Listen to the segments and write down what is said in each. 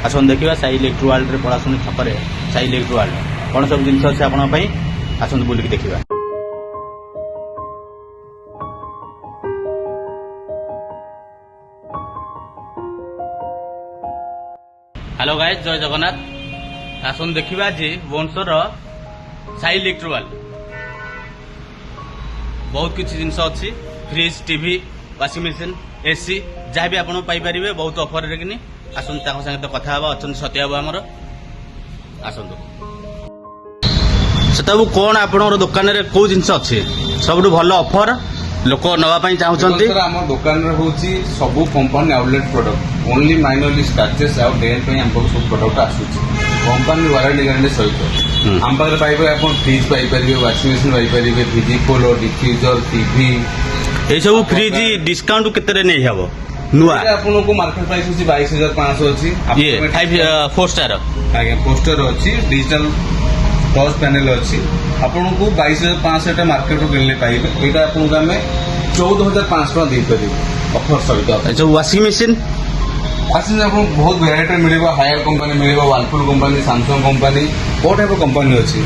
आसन देखा Sai electric world रे पड़ाशुनी छकरे साई इलेक्ट्रिक वर्ल्ड कौन सब जिन अच्छे आपण आसन बुलिक देखा। हेलो गाइस जय जगन्नाथ आसन देखा आज भुवनेश्वर साई इलेक्ट्रिक वर्ल्ड बहुत किसी जिनस अच्छी fridge TV washing machine AC जहाँ भी आपड़ पाइपर बहुत अफर रे कि आसन संगे तो कथा अच्छा सत्य बाबू आमर आसतु सेतबू कौन आप दुकान में कौ जिन अच्छी सब भल अफर लोक नापी चाहते आम दुकान सब company outlet product only minorly scratches आउ डेंट सब प्रोडक्ट आसूची कंपनी वारंटी गारंटी सहित आम पाखे पाइबे आप फ्रिज पाइपर वाशिंग मशीन पाइपर फिजिकोल डिफ्यूजर टीवी ये सब फ्रिज डिस्काउंट केते नहीं हम नुआ आपको मार्केट प्राइस होची 22,500 अच्छी ये 4 स्टार आगे पोस्टर अच्छी डिजिटल टच पैनल अच्छी आपको 22,500 मार्केट किनले पाइबे यहाँ आपको आम 14,500 देपर अफर सहित जो वाशिंग मशीन वाशिंग आपको बहुत वेराइटी मिले हायर कंपनी मिले वर्लपुल कंपनी सैमसंग कंपनी बहुत टाइप कंपनी अच्छी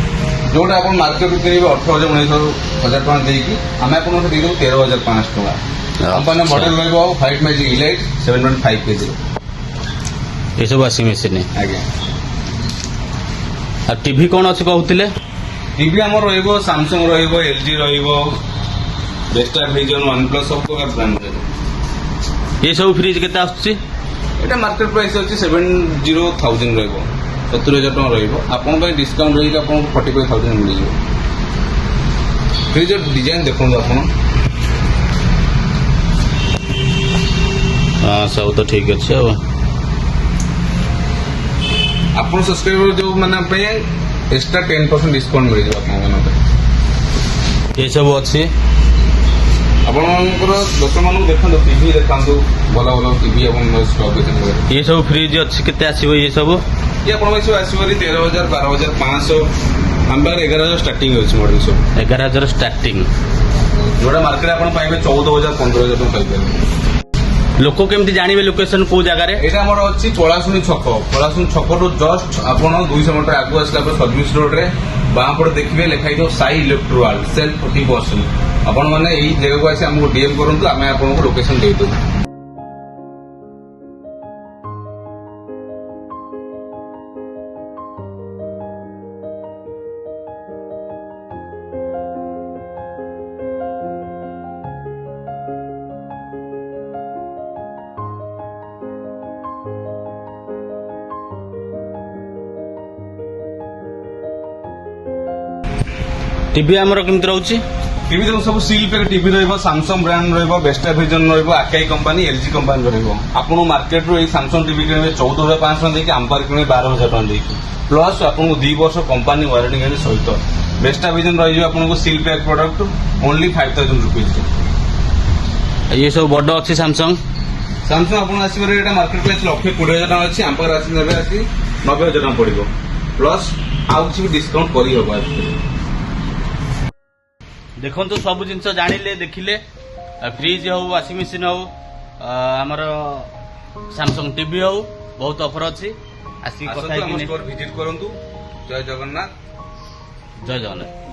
जोटा आप मार्केट किणवे 18,000-19,000 टका देकी आम आपको देदेव 13,500 टका कंपनी मॉडल रहा 5 मैजिक इलाइट 7.5 kg ये सब वाशिंग मशीन आज्ञा टीवी कौन अच्छे कहते टीवी आम रैमसंग एलजी रेस्टा विजन वन प्लस सब प्रकार ब्रांड ये सब फ्रिज केते आछी यहाँ मार्केट प्राइस अच्छी 70,000 रहा 70,000 टका रहा डिस्काउंट रही 45,000 मिल जाए फ्रिज डिजाइन देखो आप हाँ सब तो ठीक अच्छे आप सब्सक्राइबर जो मैंने एक्स्ट्रा 10% डिस्काउंट मिल जाए ये सब अच्छी आपणकर दर्शक मान देखो टीवी देखा भल भल टीवी स्टॉक ये सब फ्रिज अच्छी केते आसीबो ये सब ये आप सब आसो 13,000 12,500 आम पाखे 11,000 स्टार्टिंग अच्छी मॉडल सब 11,000 स्टार्टिंग जोड़ा मार्केट आप पाइबे 14,000 15,000 टका पाइबे लोक केमती जानवे लोकेशन को जगह यहाँ आम अच्छी पलाशुनी छक रू जस्ट आप 200 मीटर आगे आसला सर्विस रोड रे बाँ पटे देखिए लिखाई साई इलेक्ट्रिक वर्ल्ड सेल 40% आपण मैंने यही जगह को आसी आमको डीएम करूँ आम आपको लोकेशन देदेव। टीवी आमर केमती रोचे टीवी देखो सब seal pack TV Samsung brand रेस्टा vision Akai company LG company आपको मार्केट रू सैमसंग टीवी किणवे 14,500 देकी आम पाखे किणवे 12,000 टका देकी प्लस आपको 2 वर्ष कंपनी वारंटी गारंटी सहित वेस्टा विजन रही आपको seal pack product only 5,000 rupees ये सब बड़ अच्छी सैमसंग आपको आसपारे यहाँ मार्केट प्राइस 1,20,000 टका अच्छी आम पाखे आसी 90,000 टका पड़ो प्लस आउ किसी डिस्काउंट करहब। देखो तो सब जिन जानिले देखिले फ्रिज हो वाशिंग मशीन हो आमर सैमसंग टीवी हो बहुत ऑफर अच्छी आसिक स्टोर विजिट करूँ। जय जगन्नाथ। जय जगन्नाथ।